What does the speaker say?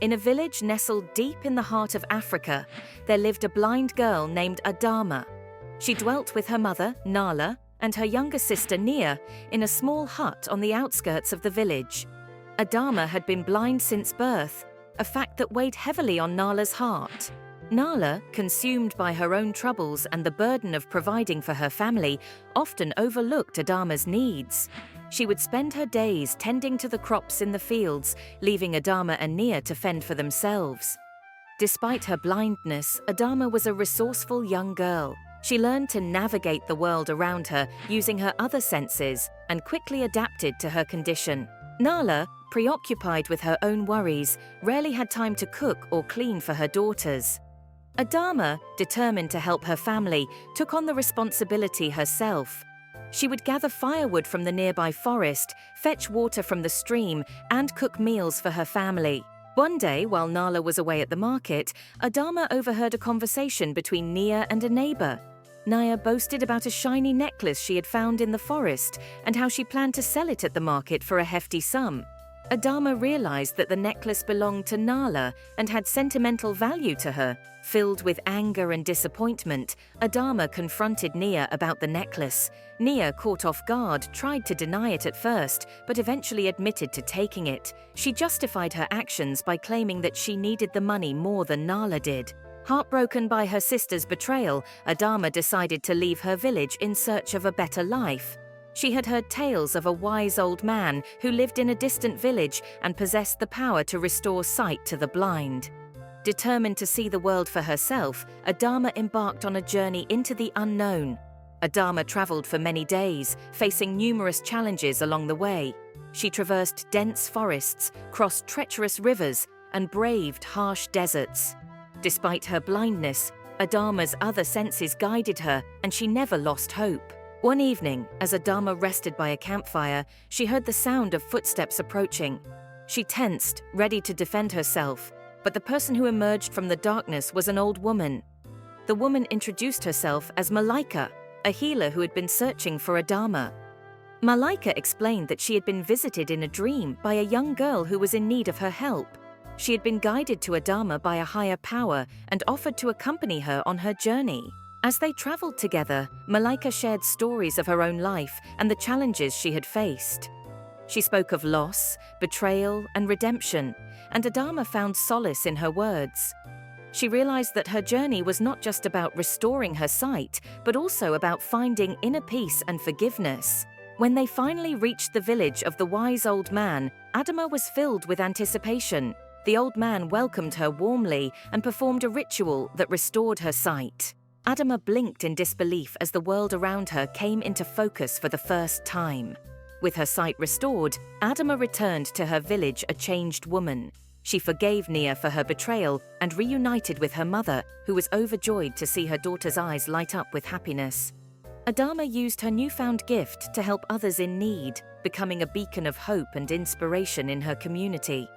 In a village nestled deep in the heart of Africa, there lived a blind girl named Adama. She dwelt with her mother, Nala, and her younger sister, Nia, in a small hut on the outskirts of the village. Adama had been blind since birth, a fact that weighed heavily on Nala's heart. Nala, consumed by her own troubles and the burden of providing for her family, often overlooked Adama's needs. She would spend her days tending to the crops in the fields, leaving Adama and Nia to fend for themselves. Despite her blindness, Adama was a resourceful young girl. She learned to navigate the world around her using her other senses and quickly adapted to her condition. Nala, preoccupied with her own worries, rarely had time to cook or clean for her daughters. Adama, determined to help her family, took on the responsibility herself. She would gather firewood from the nearby forest, fetch water from the stream, and cook meals for her family. One day, while Nala was away at the market, Adama overheard a conversation between Nia and a neighbor. Nia boasted about a shiny necklace she had found in the forest and how she planned to sell it at the market for a hefty sum. Adama realized that the necklace belonged to Nala and had sentimental value to her. Filled with anger and disappointment, Adama confronted Nia about the necklace. Nia, caught off guard, tried to deny it at first, but eventually admitted to taking it. She justified her actions by claiming that she needed the money more than Nala did. Heartbroken by her sister's betrayal, Adama decided to leave her village in search of a better life. She had heard tales of a wise old man who lived in a distant village and possessed the power to restore sight to the blind. Determined to see the world for herself, Adama embarked on a journey into the unknown. Adama traveled for many days, facing numerous challenges along the way. She traversed dense forests, crossed treacherous rivers, and braved harsh deserts. Despite her blindness, Adama's other senses guided her, and she never lost hope. One evening, as Adama rested by a campfire, she heard the sound of footsteps approaching. She tensed, ready to defend herself, but the person who emerged from the darkness was an old woman. The woman introduced herself as Malaika, a healer who had been searching for Adama. Malaika explained that she had been visited in a dream by a young girl who was in need of her help. She had been guided to Adama by a higher power and offered to accompany her on her journey. As they traveled together, Malaika shared stories of her own life and the challenges she had faced. She spoke of loss, betrayal, and redemption, and Adama found solace in her words. She realized that her journey was not just about restoring her sight, but also about finding inner peace and forgiveness. When they finally reached the village of the wise old man, Adama was filled with anticipation. The old man welcomed her warmly and performed a ritual that restored her sight. Adama blinked in disbelief as the world around her came into focus for the first time. With her sight restored, Adama returned to her village a changed woman. She forgave Nia for her betrayal and reunited with her mother, who was overjoyed to see her daughter's eyes light up with happiness. Adama used her newfound gift to help others in need, becoming a beacon of hope and inspiration in her community.